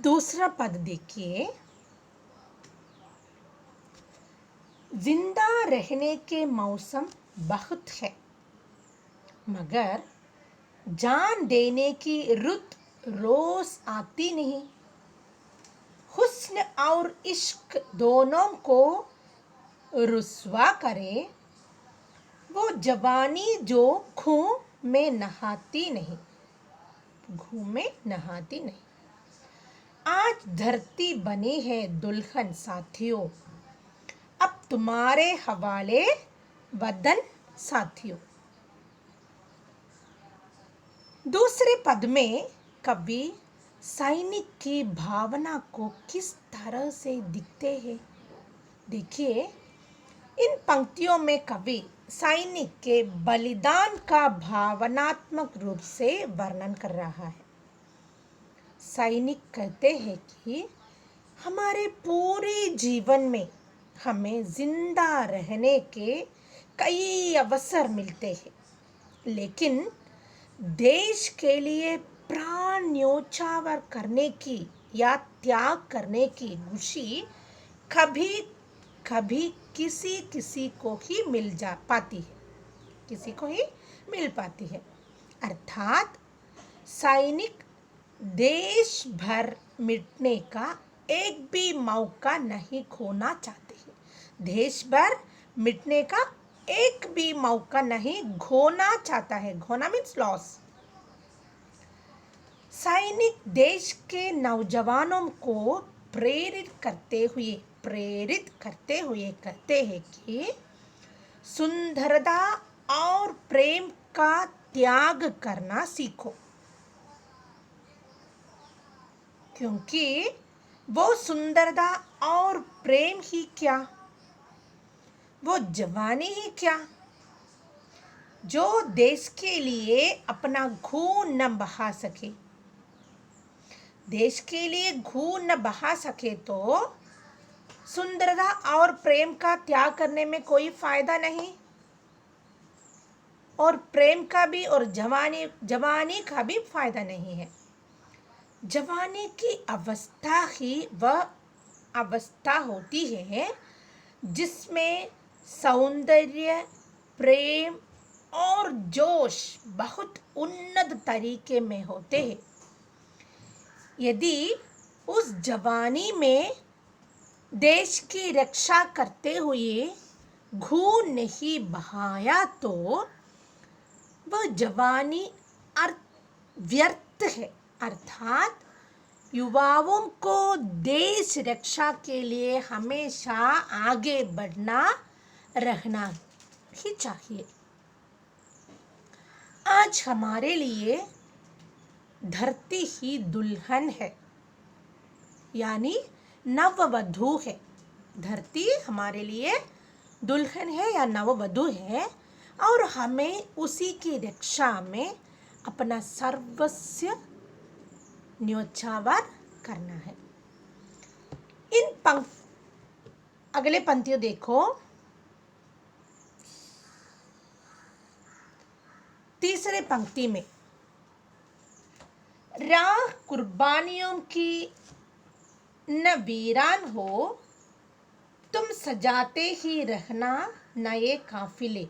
दूसरा पद देखिए, जिंदा रहने के मौसम बहुत है मगर जान देने की रुत रोज आती नहीं। हुस्न और इश्क दोनों को रुस्वा करे वो जवानी जो खून में नहाती नहीं, खून में नहाती नहीं। आज धरती बनी है दुल्हन साथियों, अब तुम्हारे हवाले वतन साथियों। दूसरे पद में कवि सैनिक की भावना को किस तरह से दिखते हैं। देखिए, इन पंक्तियों में कवि सैनिक के बलिदान का भावनात्मक रूप से वर्णन कर रहा है। सैनिक कहते हैं कि हमारे पूरे जीवन में हमें जिंदा रहने के कई अवसर मिलते हैं, लेकिन देश के लिए प्राण न्योछावर करने की या त्याग करने की खुशी कभी कभी किसी किसी को ही मिल जा पाती है, किसी को ही मिल पाती है। अर्थात सैनिक देश भर मिटने का एक भी मौका नहीं खोना चाहते हैं। देश भर मिटने का एक भी मौका नहीं खोना चाहता है। खोना मीन्स लॉस। सैनिक देश के नौजवानों को प्रेरित करते हुए कहते हैं कि सुंदरता और प्रेम का त्याग करना सीखो, क्योंकि वो सुंदरता और प्रेम ही क्या, वो जवानी ही क्या, जो देश के लिए अपना खून न बहा सके। देश के लिए खून न बहा सके तो सुंदरता और प्रेम का त्याग करने में कोई फायदा नहीं, और प्रेम का भी और जवानी का भी फायदा नहीं है। जवानी की अवस्था ही वह अवस्था होती है जिसमें सौंदर्य, प्रेम और जोश बहुत उन्नत तरीके में होते हैं। यदि उस जवानी में देश की रक्षा करते हुए खून नहीं बहाया तो वह जवानी व्यर्थ है। अर्थात युवाओं को देश रक्षा के लिए हमेशा आगे बढ़ना रहना ही चाहिए। आज हमारे लिए धरती ही दुल्हन है, यानी नववधू है। धरती हमारे लिए दुल्हन है या नववधू है, और हमें उसी की रक्षा में अपना सर्वस्व न्योछावर करना है। अगले पंक्तियों देखो। तीसरे पंक्ति में राह कुर्बानियों की न वीरान हो, तुम सजाते ही रहना नए काफिले।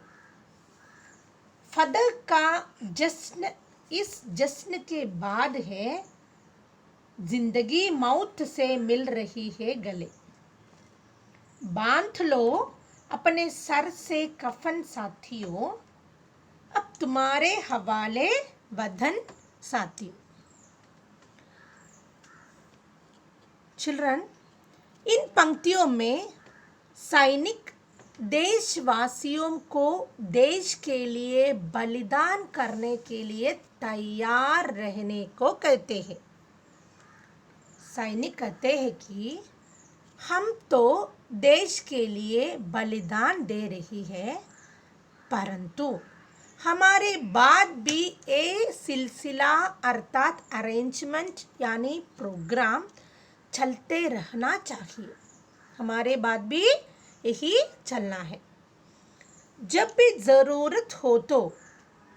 फदक का जश्न इस जश्न के बाद है, जिंदगी मौत से मिल रही है गले। बांध लो अपने सर से कफन साथियों, अब तुम्हारे हवाले वतन साथियों। चिल्ड्रन, इन पंक्तियों में सैनिक देशवासियों को देश के लिए बलिदान करने के लिए तैयार रहने को कहते हैं। सैनिक कहते हैं कि हम तो देश के लिए बलिदान दे रही है, परंतु हमारे बाद भी ये सिलसिला अर्थात अरेंजमेंट यानी प्रोग्राम चलते रहना चाहिए। हमारे बाद भी यही चलना है। जब भी ज़रूरत हो तो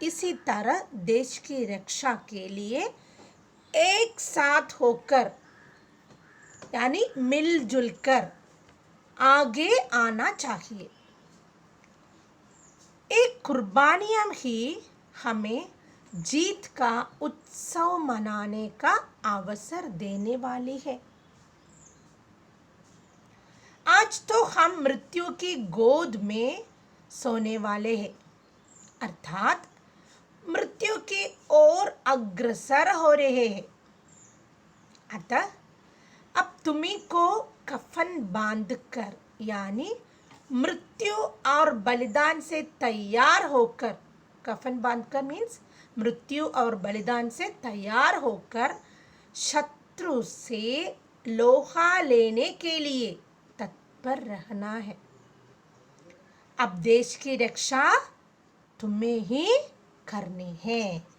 इसी तरह देश की रक्षा के लिए एक साथ होकर यानी मिलजुल कर आगे आना चाहिए। एक कुर्बानियां ही हमें जीत का उत्सव मनाने का अवसर देने वाली है। आज तो हम मृत्यु की गोद में सोने वाले हैं, अर्थात मृत्यु की ओर अग्रसर हो रहे हैं। अतः अब तुम्ही को कफन बांधकर यानी मृत्यु और बलिदान से तैयार होकर, कफन बांधकर मीन्स मृत्यु और बलिदान से तैयार होकर शत्रु से लोहा लेने के लिए तत्पर रहना है। अब देश की रक्षा तुम्हें ही करनी है।